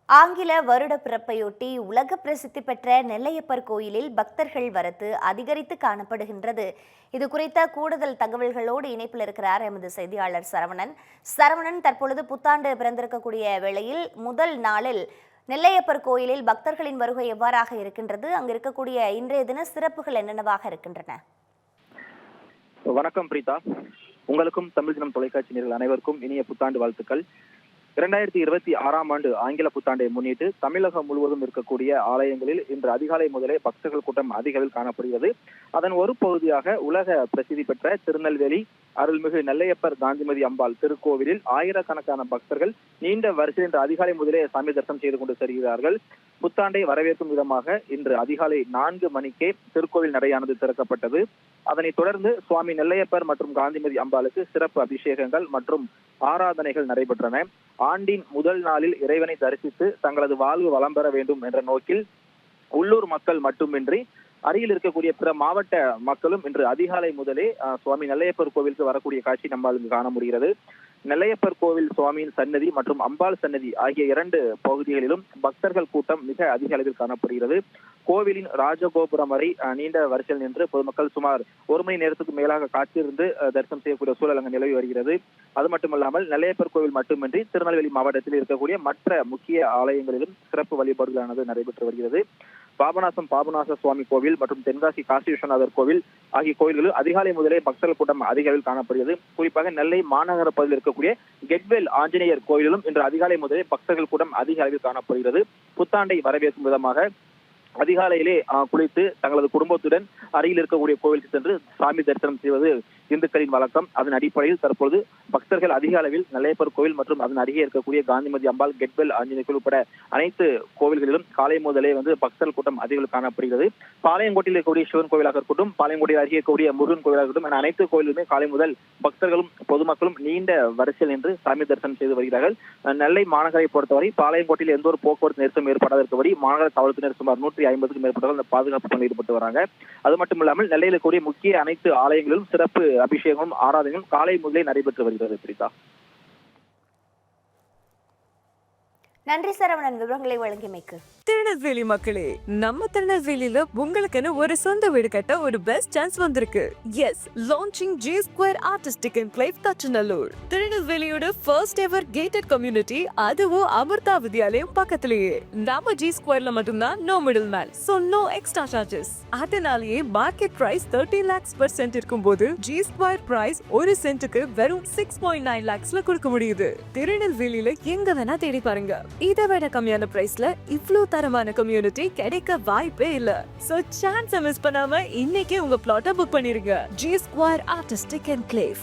ஆங்கில வருட பிறப்பையொட்டி உலக பிரசித்தி பெற்ற நெல்லையப்பர் கோயிலில் பக்தர்கள் வரத்து அதிகரித்து காணப்படுகின்றது. இது குறித்த கூடுதல் தகவல்களோடு இணைப்பில் இருக்கிறார் எமது செய்தியாளர் சரவணன். தற்பொழுது புத்தாண்டு பிறந்திருக்கக்கூடிய வேளையில் முதல் நாளில் நெல்லையப்பர் கோயிலில் பக்தர்களின் வருகை எவ்வாறாக இருக்கின்றது? அங்கு இருக்கக்கூடிய இன்றைய தின சிறப்புகள் என்னென்னவாக இருக்கின்றன? வணக்கம் பிரீதா. உங்களுக்கும் தமிழ் தினம் தொலைக்காட்சி நேயர்கள் அனைவருக்கும் இனிய புத்தாண்டு வாழ்த்துக்கள். 2026ஆம் ஆண்டு ஆங்கில புத்தாண்டை முன்னிட்டு தமிழகம் முழுவதும் இருக்கக்கூடிய ஆலயங்களில் இன்று அதிகாலை முதலே பக்தர்கள் கூட்டம் அதிக அளவில் காணப்படுகிறது. அதன் ஒரு பகுதியாக உலக பிரசித்தி பெற்ற திருநெல்வேலி அருள்மிகு நெல்லையப்பர் காந்திமதி அம்பாள் திருக்கோவிலில் ஆயிரக்கணக்கான பக்தர்கள் நீண்ட வரிசையில் இன்று அதிகாலை முதலே சாமி தரிசனம் செய்து கொண்டு செல்கிறார்கள். புத்தாண்டை வரவேற்கும் விதமாக இன்று அதிகாலை 4 மணிக்கே திருக்கோவில் நடையானது திறக்கப்பட்டது. அதனைத் தொடர்ந்து சுவாமி நெல்லையப்பர் மற்றும் காந்திமதி அம்பாளுக்கு சிறப்பு அபிஷேகங்கள் மற்றும் ஆராதனைகள் நடைபெற்றன. ஆண்டின் முதல் நாளில் இறைவனை தரிசித்து தங்களது வாழ்வு வளம் பெற வேண்டும் என்ற நோக்கில் உள்ளூர் மக்கள் மட்டுமின்றி அருகில் இருக்கக்கூடிய பிற மாவட்ட மக்களும் இன்று அதிகாலை முதலே சுவாமி நெல்லையப்பர் கோவிலுக்கு வரக்கூடிய காட்சி நம்மால் காண முடிகிறது. நெல்லையப்பர் கோவில் சுவாமியின் சன்னதி மற்றும் அம்பாள் சன்னதி ஆகிய 2 பகுதிகளிலும் பக்தர்கள் கூட்டம் மிக அதிக அளவில் காணப்படுகிறது. கோவிலின் ராஜகோபுரம் வரை நீண்ட வரிசையில் நின்று பொதுமக்கள் சுமார் 1 மணி நேரத்துக்கு மேலாக காத்திருந்து தரிசனம் செய்யக்கூடிய சூழல் அங்கு நிலவி வருகிறது. அது மட்டுமல்லாமல் நெல்லையப்பர் கோவில் மட்டுமின்றி திருநெல்வேலி மாவட்டத்தில் இருக்கக்கூடிய மற்ற முக்கிய ஆலயங்களிலும் சிறப்பு வழிபாடுகளானது நடைபெற்று வருகிறது. பாபநாசம் பாபநாச சுவாமி கோவில் மற்றும் தென்காசி காசி விஸ்வநாதர் கோவில் ஆகிய கோயில்களில் அதிகாலை முதலே பக்தர்கள் கூட்டம் அதிக அளவில் காணப்படுகிறது. குறிப்பாக நெல்லை மாநகர பகுதியில் இருக்கக்கூடிய கெட்வெல் ஆஞ்சநேயர் கோயிலிலும் இன்று அதிகாலை முதலே பக்தர்கள் கூட்டம் அதிக அளவில் காணப்படுகிறது. புத்தாண்டை வரவேற்கும் விதமாக அதிகாலையிலே குளித்து தங்களது குடும்பத்துடன் அருகில் இருக்கக்கூடிய கோவிலுக்கு சென்று சாமி தரிசனம் செய்வது இந்துக்களின் வழக்கம். அதன் அடிப்படையில் தற்பொழுது பக்தர்கள் அதிக அளவில் நெல்லையப்பர் கோவில் மற்றும் அதன் அருகே இருக்கக்கூடிய காந்திமதி அம்பாள் கெட்வெல் ஆஞ்சநேயர் உட்பட அனைத்து கோவில்களிலும் காலை முதலே பக்தர்கள் கூட்டம் அதிக காணப்படுகிறது. பாளையங்கோட்டையில் இருக்கக்கூடிய சிவன் கோவிலாக இருக்கட்டும், பாளையங்கோட்டையில் அருகே இருக்கக்கூடிய முருகன் கோவிலாக இருக்கட்டும் என அனைத்து கோவிலுமே காலை முதல் பக்தர்களும் பொதுமக்களும் நீண்ட வரிசையில் நின்று சாமி தரிசனம் செய்து வருகிறார்கள். நெல்லை மாநகரை பொறுத்தவரை பாளையங்கோட்டையில் எந்த ஒரு போக்குவரத்து நெரிசலும் ஏற்படாத இருக்கபடி மாநகர காவல்துறையினர் சுமார் 150க்கும் மேற்பட்டவர்கள் இந்த பாதுகாப்பு பணியில் ஈடுபட்டு வராங்க. அது மட்டுமில்லாமல் நெல்லையில் இருக்கக்கூடிய முக்கிய அனைத்து ஆலயங்களிலும் சிறப்பு அபிஷேகமும் ஆராதனையும் காலை முதலே நடைபெற்று வருகிறது. பிரிதா, நன்றி சரவணன், விவரங்களை வழங்கியமைக்கு. திருநெல்வேலி மக்களே, நம்ம திருநெல்வேலியில உங்களுக்குன்னு ஒரு சொந்த வீடு கட்ட ஒரு பெஸ்ட் சான்ஸ் வந்திருக்கு. Yes, launching G Square artistic enclave Thachanallur, திருநெல்வேலியோட ஃபர்ஸ்ட் எவர் கேட்டட் கம்யூனிட்டி, அதுவும் அமிர்தா வித்யாலயம் பக்கத்திலேயே. நம்ம G Squareல மட்டும்தான் no middle man, so no extra charges. அதனாலேயே market price 30 lakhs per cent இருக்கும்போது G Square பிரைஸ் 1 சென்ட்டுக்கு வெறும் 6.9 lakhsல கொடுக்க முடியுது. திருநெல்வேலியில எங்க வேணா தேடி பாருங்க, இதை விட கம்மியான பிரைஸ்ல இவ்ளோ தரமான கம்யூனிட்டி கிடைக்க வாய்ப்பே இல்ல. சோ சான்ஸ் மிஸ் பண்ணாம இன்னைக்கே உங்க பிளாட்டை புக் பண்ணிருங்க. G Square artistic enclave.